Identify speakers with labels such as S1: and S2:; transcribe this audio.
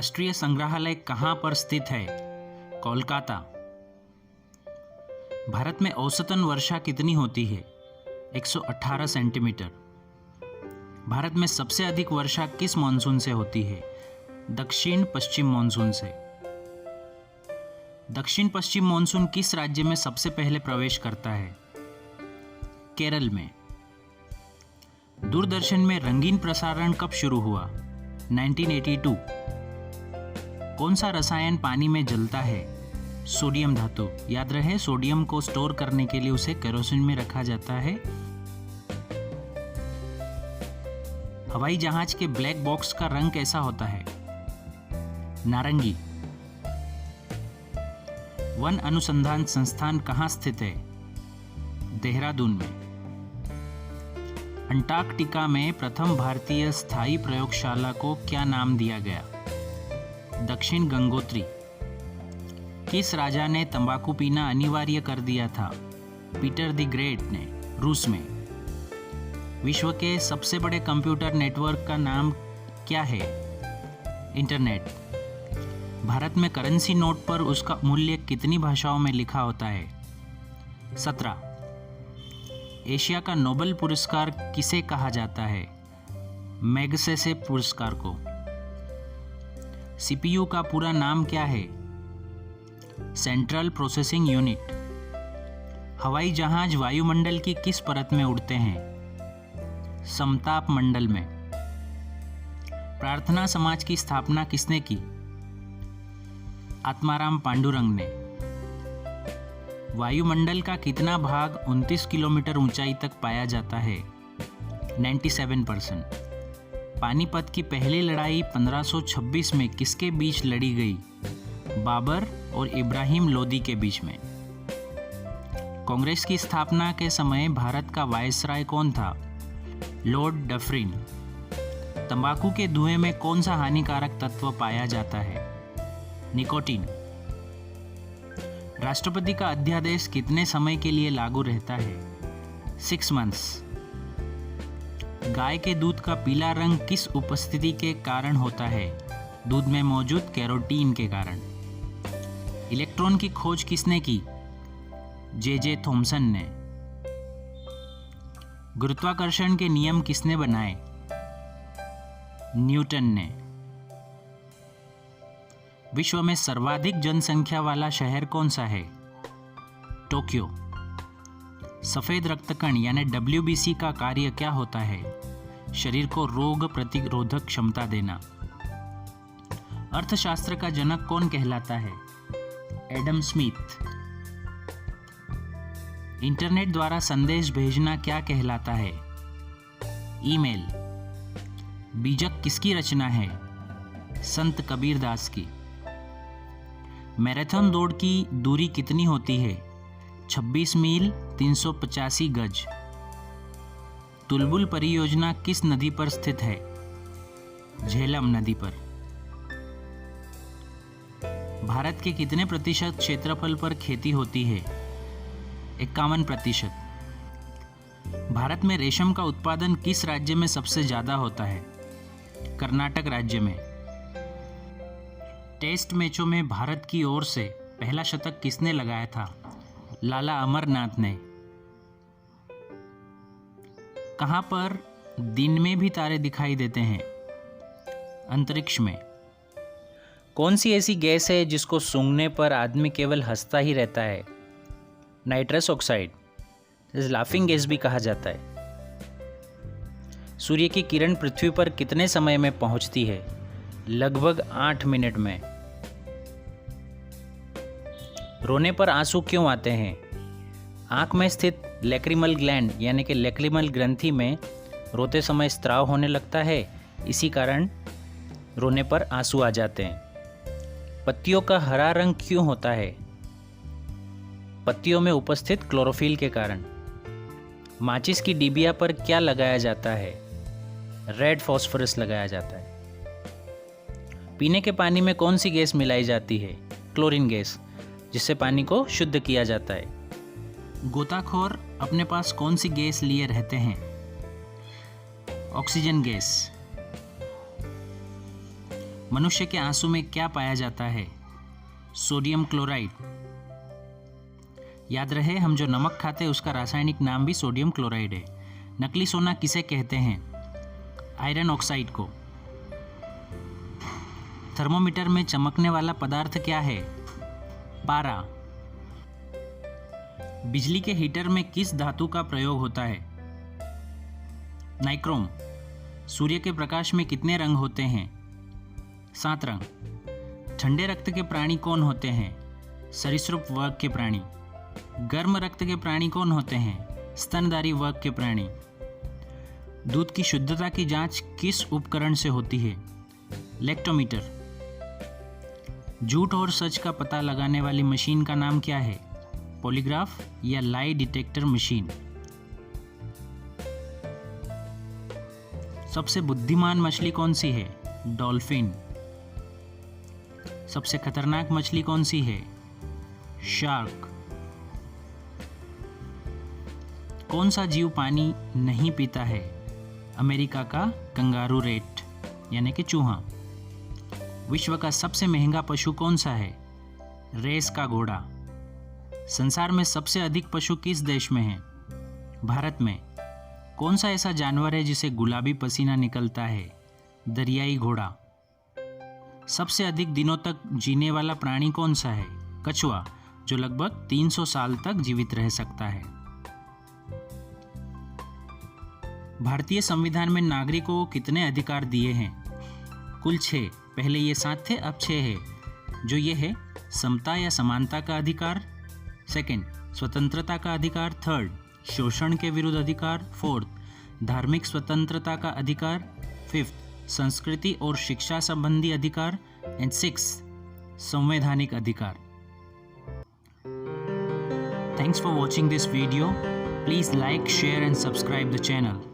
S1: राष्ट्रीय संग्रहालय कहाँ पर स्थित है? कोलकाता। भारत में औसतन वर्षा कितनी होती है? 118 सेंटीमीटर। भारत में सबसे अधिक वर्षा किस मानसून से होती है? दक्षिण पश्चिम मानसून से। दक्षिण पश्चिम मानसून किस राज्य में सबसे पहले प्रवेश करता है? केरल में। दूरदर्शन में रंगीन प्रसारण कब शुरू हुआ? 1982। कौन सा रसायन पानी में जलता है? सोडियम धातु। याद रहे, सोडियम को स्टोर करने के लिए उसे केरोसिन में रखा जाता है। हवाई जहाज के ब्लैक बॉक्स का रंग कैसा होता है? नारंगी। वन अनुसंधान संस्थान कहाँ स्थित है? देहरादून में। अंटार्कटिका में प्रथम भारतीय स्थायी प्रयोगशाला को क्या नाम दिया गया? दक्षिण गंगोत्री। किस राजा ने तंबाकू पीना अनिवार्य कर दिया था? पीटर द ग्रेट ने, रूस में। विश्व के सबसे बड़े कंप्यूटर नेटवर्क का नाम क्या है? इंटरनेट। भारत में करेंसी नोट पर उसका मूल्य कितनी भाषाओं में लिखा होता है? 17। एशिया का नोबेल पुरस्कार किसे कहा जाता है? मैग्सेसे पुरस्कार को। सीपीयू का पूरा नाम क्या है? Central processing unit. हवाई जहाज वायुमंडल की किस परत में उड़ते हैं? समताप मंडल में। प्रार्थना समाज की स्थापना किसने की? आत्माराम पांडुरंग ने। वायुमंडल का कितना भाग 29 किलोमीटर ऊंचाई तक पाया जाता है? 97%। पानीपत की पहली लड़ाई 1526 में किसके बीच लड़ी गई? बाबर और इब्राहिम लोदी के बीच में। कांग्रेस की स्थापना के समय भारत का वायसराय कौन था? Lord Dufferin. तंबाकू के धुएं में कौन सा हानिकारक तत्व पाया जाता है? निकोटीन। राष्ट्रपति का अध्यादेश कितने समय के लिए लागू रहता है? 6 मंथ्स। गाय के दूध का पीला रंग किस उपस्थिति के कारण होता है? दूध में मौजूद कैरोटीन के कारण। इलेक्ट्रॉन की खोज किसने की? जे थॉमसन ने। गुरुत्वाकर्षण के नियम किसने बनाए? न्यूटन ने। विश्व में सर्वाधिक जनसंख्या वाला शहर कौन सा है? टोक्यो। सफेद रक्तकण यानी WBC का कार्य क्या होता है? शरीर को रोग प्रतिरोधक क्षमता देना। अर्थशास्त्र का जनक कौन कहलाता है? Adam Smith. इंटरनेट द्वारा संदेश भेजना क्या कहलाता है? ईमेल। बीजक किसकी रचना है? संत कबीरदास की। मैराथन दौड़ की दूरी कितनी होती है? 26 मील 385 गज। तुलबुल परियोजना किस नदी पर स्थित है? झेलम नदी पर। भारत के कितने प्रतिशत क्षेत्रफल पर खेती होती है? 51%। भारत में रेशम का उत्पादन किस राज्य में सबसे ज्यादा होता है? कर्नाटक राज्य में। टेस्ट मैचों में भारत की ओर से पहला शतक किसने लगाया था? लाला अमरनाथ ने। कहां पर दिन में भी तारे दिखाई देते हैं? अंतरिक्ष में। कौन सी ऐसी गैस है जिसको सूंघने पर आदमी केवल हंसता ही रहता है? नाइट्रस ऑक्साइड, जिसे लाफिंग गैस भी कहा जाता है। सूर्य की किरण पृथ्वी पर कितने समय में पहुंचती है? लगभग 8 मिनट में। रोने पर आंसू क्यों आते हैं? आंख में स्थित लैक्रिमल ग्लैंड यानी कि लैक्रिमल ग्रंथि में रोते समय स्त्राव होने लगता है, इसी कारण रोने पर आंसू आ जाते हैं। पत्तियों का हरा रंग क्यों होता है? पत्तियों में उपस्थित क्लोरोफिल के कारण। माचिस की डिबिया पर क्या लगाया जाता है? रेड फास्फोरस लगाया जाता है। पीने के पानी में कौन सी गैस मिलाई जाती है? क्लोरीन गैस, जिससे पानी को शुद्ध किया जाता है। गोताखोर अपने पास कौन सी गैस लिए रहते हैं? Oxygen gas. मनुष्य के आंसू में क्या पाया जाता है? Sodium chloride. याद रहे, हम जो नमक खाते हैं उसका रासायनिक नाम भी सोडियम क्लोराइड है। नकली सोना किसे कहते हैं? आयरन ऑक्साइड को। थर्मोमीटर में चमकने वाला पदार्थ क्या है? पारा। बिजली के हीटर में किस धातु का प्रयोग होता है? नाइक्रोम। सूर्य के प्रकाश में कितने रंग होते हैं? 7 रंग। ठंडे रक्त के प्राणी कौन होते हैं? सरीसृप वर्ग के प्राणी। गर्म रक्त के प्राणी कौन होते हैं? स्तनधारी वर्ग के प्राणी। दूध की शुद्धता की जांच किस उपकरण से होती है? लैक्टोमीटर। झूठ और सच का पता लगाने वाली मशीन का नाम क्या है? पॉलीग्राफ या लाई डिटेक्टर मशीन। सबसे बुद्धिमान मछली कौन सी है? डॉल्फिन। सबसे खतरनाक मछली कौन सी है? शार्क। कौन सा जीव पानी नहीं पीता है? अमेरिका का कंगारू रेट यानी कि चूहा। विश्व का सबसे महंगा पशु कौन सा है? रेस का घोड़ा। संसार में सबसे अधिक पशु किस देश में हैं? भारत में। कौन सा ऐसा जानवर है जिसे गुलाबी पसीना निकलता है? दरियाई घोड़ा। सबसे अधिक दिनों तक जीने वाला प्राणी कौन सा है? कछुआ, जो लगभग 300 साल तक जीवित रह सकता है। भारतीय संविधान में नागरिकों को कितने अधिकार दिए हैं? कुल 6। पहले ये 7 थे, अब 6 है। जो ये है: समता या समानता का अधिकार, 2, स्वतंत्रता का अधिकार, 3, शोषण के विरुद्ध अधिकार, 4, धार्मिक स्वतंत्रता का अधिकार, 5, संस्कृति और शिक्षा संबंधी अधिकार, एंड 6, संवैधानिक अधिकार। Thanks for watching this video. Please like, share and subscribe the channel.